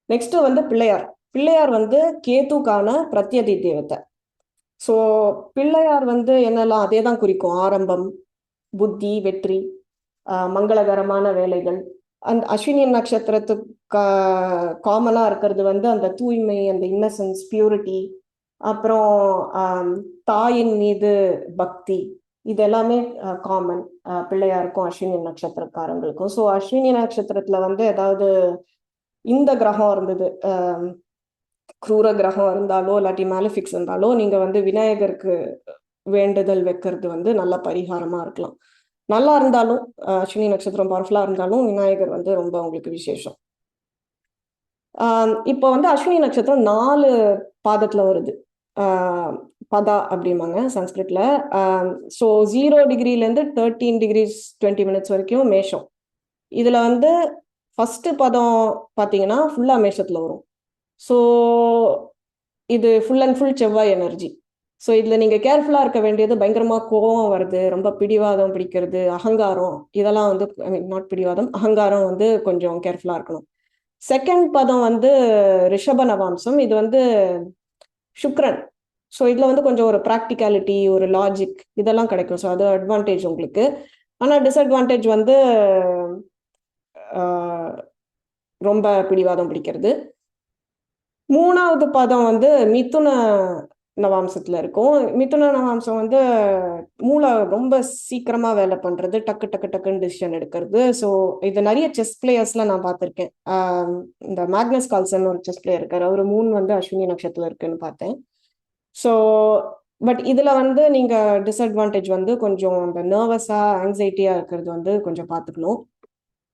B: நெக்ஸ்ட் வந்து பிள்ளையார். பிள்ளையார் வந்து கேத்துக்கான பிரத்யதி தேவத்தை. ஸோ பிள்ளையார் வந்து என்னெல்லாம் அதே தான் குறிக்கும், ஆரம்பம், புத்தி, வெற்றி, மங்களகரமான வேலைகள். அந்த அஸ்வினி நட்சத்திரத்துக்கு காமனா இருக்கிறது வந்து அந்த தூய்மை, அந்த இன்னசென்ஸ், பியூரிட்டி, அப்புறம் தாயின் மீது பக்தி, இது எல்லாமே காமன் பிள்ளையாருக்கும் அஸ்வினி நட்சத்திரக்காரங்களுக்கும். ஸோ அஸ்வினி நட்சத்திரத்துல வந்து ஏதாவது இந்த கிரகம் இருந்தது, குரூர கிரகம் இருந்தாலோ இல்லாட்டி மேலிஃபிக்ஸ் இருந்தாலோ நீங்க வந்து விநாயகருக்கு வேண்டுதல் வைக்கிறது வந்து நல்ல பரிகாரமா இருக்கலாம். நல்லா இருந்தாலும் அஸ்வினி நட்சத்திரம் பவர்ஃபுல்லா இருந்தாலும் விநாயகர் வந்து ரொம்ப உங்களுக்கு விசேஷம். இப்போ வந்து அஸ்வினி நட்சத்திரம் 4 பாதத்துல வருது. பதா அப்படிம்பாங்க சன்ஸ்கிரிட்ல. ஸோ 0 டிகிரிலேருந்து 13 டிகிரிஸ் 20 மினிட்ஸ் வரைக்கும் மேஷம். இதுல வந்து ஃபர்ஸ்ட் பதம் பார்த்தீங்கன்னா ஃபுல்லா மேஷத்துல வரும். ஸோ இது ஃபுல் அண்ட் ஃபுல் செவ்வாய் எனர்ஜி. ஸோ இதுல நீங்க கேர்ஃபுல்லா இருக்க வேண்டியது, பயங்கரமா கோவம் வருது, ரொம்ப பிடிவாதம் பிடிக்கிறது, அகங்காரம், இதெல்லாம் வந்து ஐ மீன் நாட் பிடிவாதம், அகங்காரம் வந்து கொஞ்சம் கேர்ஃபுல்லா இருக்கணும். செகண்ட் பதம் வந்து ரிஷப நவாம்சம். இது வந்து சுக்ரன். ஸோ இதுல வந்து கொஞ்சம் ஒரு ப்ராக்டிகாலிட்டி, ஒரு லாஜிக் இதெல்லாம் கிடைக்கும். ஸோ அது அட்வான்டேஜ் உங்களுக்கு. ஆனா டிஸ்அட்வான்டேஜ் வந்து ரொம்ப பிடிவாதம் பிடிக்கிறது. மூணாவது பதம் வந்து மிதுன நவாம்சத்துல இருக்கும். மிதுன நவாம்சம் வந்து மூளை ரொம்ப சீக்கிரமா வேலை பண்றது, டக்கு டக்கு டக்குன்னு டிசிஷன் எடுக்கிறது. ஸோ இது நிறைய செஸ் பிளேயர்ஸ்ல நான் பார்த்திருக்கேன். இந்த மேக்னஸ் கால்சன் ஒரு செஸ் பிளேயர் இருக்காரு, அவரு மூணு வந்து அஸ்வினி நட்சத்திரம் இருக்குன்னு பார்த்தேன். ஸோ பட் இதுல வந்து நீங்க டிஸ்அட்வான்டேஜ் வந்து கொஞ்சம் இந்த நர்வஸா ஆங்ஸைட்டியா இருக்கிறது வந்து கொஞ்சம் பார்த்துக்கணும்.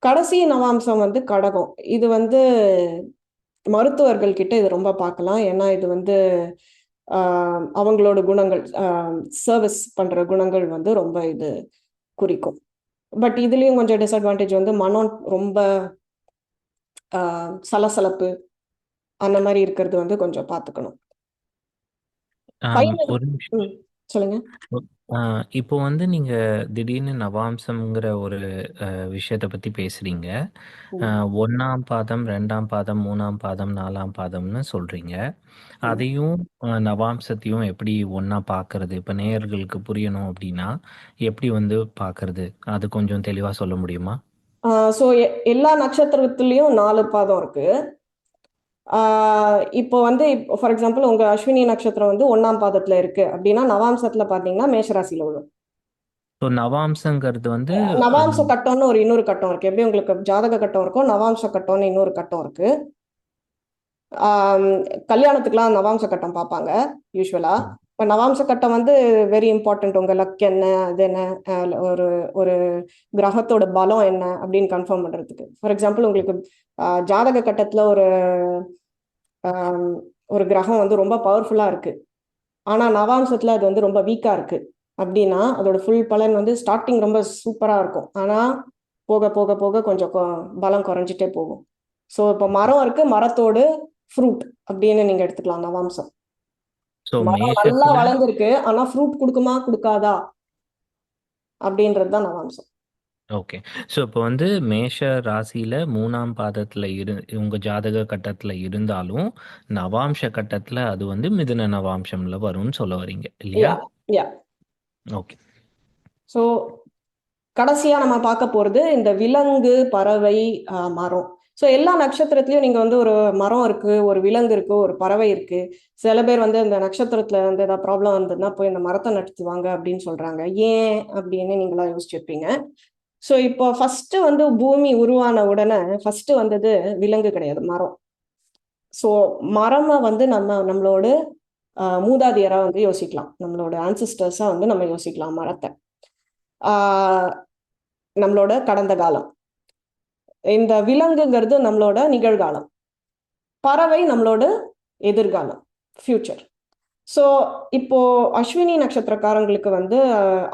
B: கடைசி நவாம்சம் வந்து கடகம். இது வந்து மருத்துவர்கள் கிட்ட இது ரொம்ப பார்க்கலாம். ஏன்னா இது வந்து அவங்களோட குணங்கள், சர்வீஸ் பண்ற குணங்கள் வந்து ரொம்ப இது குறிக்கும். பட் இதுலயும் கொஞ்சம் டிஸ்அட்வான்டேஜ் வந்து மனம் ரொம்ப சலசலப்பு அந்த மாதிரி இருக்கிறது வந்து கொஞ்சம் பார்த்துக்கணும்.
A: ஒரு நிமிஷம்.
B: சொல்லுங்க.
A: இப்போ வந்து நீங்க திடீர்னு நவாம்சம்ங்கிற ஒரு விஷயத்தை பத்தி பேசுறீங்க. 1ஆம் பாதம், 2ஆம் பாதம், 3ஆம் பாதம், 4ஆம் பாதம்னு சொல்றீங்க. அதையும் நவாம்சத்தையும் எப்படி ஒண்ணா பார்க்கறது? இப்போ நேயர்களுக்கு புரியணும் அப்படின்னா எப்படி வந்து பார்க்கறது? அது கொஞ்சம் தெளிவா சொல்ல முடியுமா?
B: ஸோ எல்லா நட்சத்திரத்துலயும் 4 பாதம் இருக்கு. இப்போ வந்து ஃபார் எக்ஸாம்பிள் உங்க அஸ்வினி நட்சத்திரம் வந்து 1ஆம் பாதத்துல இருக்கு அப்படின்னா நவாம்சத்துல பாத்தீங்கன்னா மேஷராசியில விழும்.
A: ஸோ நவாம்சங்கிறது வந்து
B: நவாம்ச கட்டம்னு ஒரு இன்னொரு கட்டம் இருக்கு. எப்படி உங்களுக்கு ஜாதக கட்டம் இருக்கும், நவாம்ச கட்டம்னு இன்னொரு கட்டம் இருக்கு. கல்யாணத்துக்குலாம் நவாம்ச கட்டம் பார்ப்பாங்க யூஸ்வலா. இப்போ நவாம்ச கட்டம் வந்து வெரி இம்பார்ட்டன்ட். உங்க லக் என்ன, அது என்ன, ஒரு ஒரு கிரகத்தோட பலம் என்ன அப்படின்னு கன்ஃபார்ம் பண்றதுக்கு. ஃபார் எக்ஸாம்பிள் உங்களுக்கு ஜாதக கட்டத்துல ஒரு கிரகம் வந்து ரொம்ப பவர்ஃபுல்லா இருக்கு, ஆனா நவாம்சத்துல அது வந்து ரொம்ப வீக்கா இருக்கு அப்படின்னா அதோட ஃபுல் பலன் வந்து ஸ்டார்டிங் ரொம்ப சூப்பரா இருக்கும், ஆனா போக போக போக கொஞ்சம் பலம் குறைஞ்சிட்டே போகும். ஸோ இப்போ மரம் இருக்கு, மரத்தோடு ஃப்ரூட் அப்படின்னு நீங்க எடுத்துக்கலாம் நவாம்சம். மரம் நல்லா வளர்ந்துருக்கு, ஆனா ஃப்ரூட் கொடுக்குமா கொடுக்காதா அப்படின்றது தான் நவாம்சம்.
A: ஓகே. ஸோ இப்போ வந்து மேஷ ராசியில 3ஆம் பாதத்துல உங்க ஜாதக கட்டத்துல இருந்தாலும் நவாம்ச கட்டத்துல அது வந்து மிதுன நவாம்சம்ல வரும்னு சொல்ல வரீங்க இல்லையா? ஓகே.
B: ஸோ கடைசியா நம்ம பார்க்க போறது இந்த விலங்கு, பறவை, மரம். ஸோ எல்லா நட்சத்திரத்திலயும் நீங்க வந்து ஒரு மரம் இருக்கு, ஒரு விலங்கு இருக்கு, ஒரு பறவை இருக்கு. சில பேர் வந்து இந்த நட்சத்திரத்துல வந்து ஏதாவது ப்ராப்ளம் வந்ததுன்னா போய் இந்த மரத்தை நட்டுவாங்க அப்படின்னு சொல்றாங்க. ஏன் அப்படின்னு நீங்களா யோசிச்சிருப்பீங்க. ஸோ இப்போ ஃபர்ஸ்ட் வந்து பூமி உருவான உடனே ஃபர்ஸ்ட் வந்தது விலங்கு கிடையாது, மரம். ஸோ மரமை வந்து நம்மளோட மூதாதையரா வந்து யோசிக்கலாம், நம்மளோட ஆன்சிஸ்டர்ஸா வந்து நம்ம யோசிக்கலாம் மரத்தை. நம்மளோட கடந்த காலம். இந்த விலங்குங்கிறது நம்மளோட நிகழ்காலம். பறவை நம்மளோட எதிர்காலம், ஃபியூச்சர். ஸோ இப்போ அஸ்வினி நட்சத்திரக்காரங்களுக்கு வந்து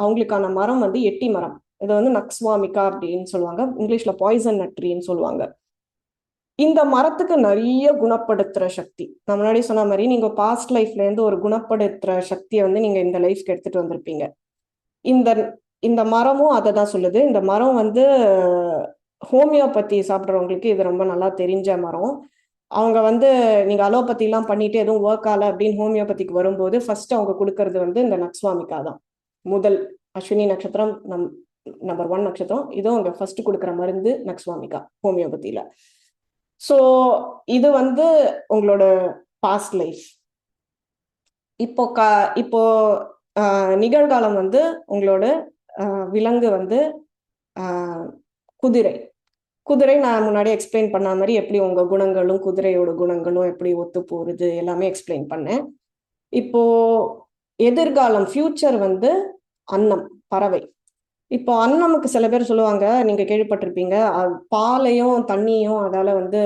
B: அவங்களுக்கான மரம் வந்து எட்டி மரம். இதை வந்து நக்ஸ்வாமிகா அப்படின்னு சொல்லுவாங்க, இங்கிலீஷ்ல பாய்சன் நட்ரின்னு சொல்லுவாங்க. இந்த மரத்துக்கு நிறைய குணப்படுத்துற சக்தி. நான் முன்னாடி சொன்ன மாதிரி நீங்க பாஸ்ட் லைஃப்ல இருந்து ஒரு குணப்படுத்துற சக்தியை வந்து நீங்க இந்த லைஃப்க்கு எடுத்துட்டு வந்திருப்பீங்க. இந்த இந்த மரமும் அதை தான் சொல்லுது. இந்த மரம் வந்து ஹோமியோபதி சாப்பிட்றவங்களுக்கு இது ரொம்ப நல்லா தெரிஞ்ச மரம். அவங்க வந்து நீங்க அலோபதிலாம் பண்ணிட்டு எதுவும் ஒர்க் ஆகல அப்படின்னு ஹோமியோபதிக்கு வரும்போது ஃபர்ஸ்ட் அவங்க கொடுக்கறது வந்து இந்த நக்ஸ்வாமிகா தான். முதல் அஸ்வினி நட்சத்திரம் நம்பர் 1 நட்சத்திரம், இதுவும் அவங்க ஃபர்ஸ்ட் கொடுக்குற மருந்து நக்ஸ்வாமிகா ஹோமியோபதியில. ஸோ இது வந்து உங்களோட பாஸ்ட் லைஃப். இப்போ இப்போ நிகழ்காலம் வந்து உங்களோட விலங்கு வந்து குதிரை. குதிரை நான் முன்னாடி எக்ஸ்பிளைன் பண்ண மாதிரி எப்படி உங்க குணங்களும் குதிரையோட குணங்களும் எப்படி ஒத்து போறது எல்லாமே எக்ஸ்பிளைன் பண்ணேன். இப்போ எதிர்காலம் ஃபியூச்சர் வந்து அன்னம், பறவை. இப்போ அன்னமுக்கு சில பேர் சொல்லுவாங்க, நீங்க கேள்விப்பட்டிருப்பீங்க, பாலையும் தண்ணியும் அதால வந்து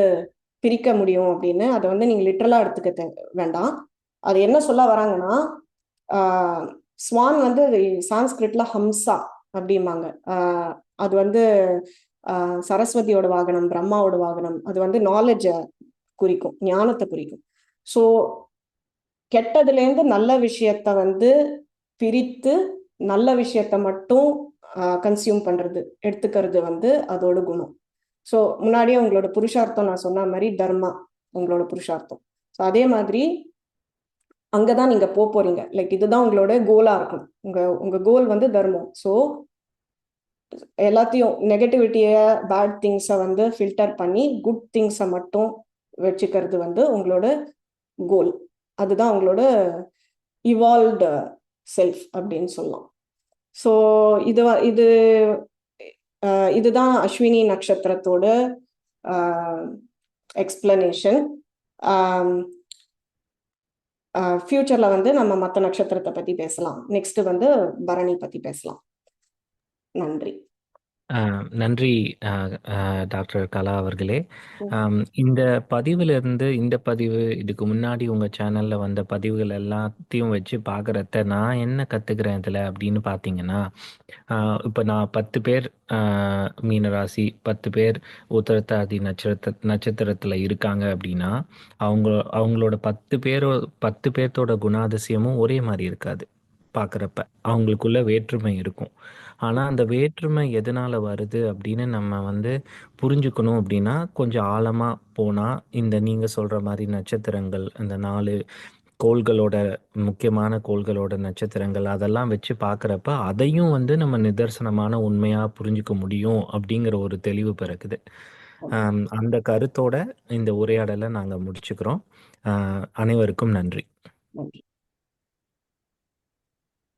B: பிரிக்க முடியும் அப்படின்னு. அதை வந்து நீங்க லிட்டரலா எடுத்துக்க வேண்டாம். அது என்ன சொல்ல வராங்கன்னா, ஸ்வான் வந்து சான்ஸ்கிரிட்ல ஹம்சா அப்படிம்பாங்க. அது வந்து சரஸ்வதியோட வாகனம், பிரம்மாவோட வாகனம். அது வந்து நாலேஜை குறிக்கும், ஞானத்தை குறிக்கும். ஸோ கெட்டதுலேருந்து நல்ல விஷயத்த வந்து பிரித்து நல்ல விஷயத்த மட்டும் கன்சியூம் பண்றது, எடுத்துக்கிறது வந்து அதோட குணம். ஸோ முன்னாடியே உங்களோட புருஷார்த்தம் நான் சொன்ன மாதிரி தர்மா உங்களோட புருஷார்த்தம். ஸோ அதே மாதிரி அங்கதான் நீங்க போறீங்க. லைக் இதுதான் உங்களோட கோலா இருக்கும். உங்க கோல் வந்து தர்மம். ஸோ எல்லாத்தையும் நெகட்டிவிட்டிய பேட் திங்ஸை வந்து ஃபில்டர் பண்ணி குட் திங்ஸை மட்டும் வச்சுக்கிறது வந்து உங்களோட கோல். அதுதான் உங்களோட இவால்வ்டு செல்ஃப் அப்படின்னு சொல்லலாம். ஸோ இது இதுதான் அஸ்வினி நட்சத்திரத்தோட எக்ஸ்பிளனேஷன். ஃபியூச்சர்ல வந்து நம்ம மற்ற நட்சத்திரத்தை பத்தி பேசலாம். நெக்ஸ்ட் வந்து பரணி பத்தி பேசலாம். நன்றி.
A: நன்றி டாக்டர் கலா அவர்களே. இந்த பதிவிலிருந்து இந்த பதிவு, இதுக்கு முன்னாடி உங்கள் சேனலில் வந்த பதிவுகள் எல்லாத்தையும் வச்சு பார்க்குறத நான் என்ன கற்றுக்கிறேன் இதில் அப்படின்னு பார்த்தீங்கன்னா, இப்போ நான் 10 பேர் மீனராசி, 10 பேர் உத்திரட்டாதி நட்சத்திரத்தில் இருக்காங்க அப்படின்னா, அவங்களோட 10 பேர்த்தோட குணாதிசயமும் ஒரே மாதிரி இருக்காது. பார்க்குறப்ப அவங்களுக்குள்ள வேற்றுமை இருக்கும். ஆனால் அந்த வேற்றுமை எதனால் வருது அப்படின்னு நம்ம வந்து புரிஞ்சுக்கணும் அப்படின்னா, கொஞ்சம் ஆழமாக போனால் இந்த நீங்கள் சொல்கிற மாதிரி நட்சத்திரங்கள், இந்த 4 கோள்களோட, முக்கியமான கோள்களோட நட்சத்திரங்கள் அதெல்லாம் வச்சு பார்க்குறப்ப அதையும் வந்து நம்ம நிதர்சனமான உண்மையாக புரிஞ்சுக்க முடியும் அப்படிங்கிற ஒரு தெளிவு பிறக்குது. அந்த கருத்தோட இந்த உரையாடலை நாங்கள் முடிச்சுக்கிறோம். அனைவருக்கும் நன்றி.
B: நன்றி.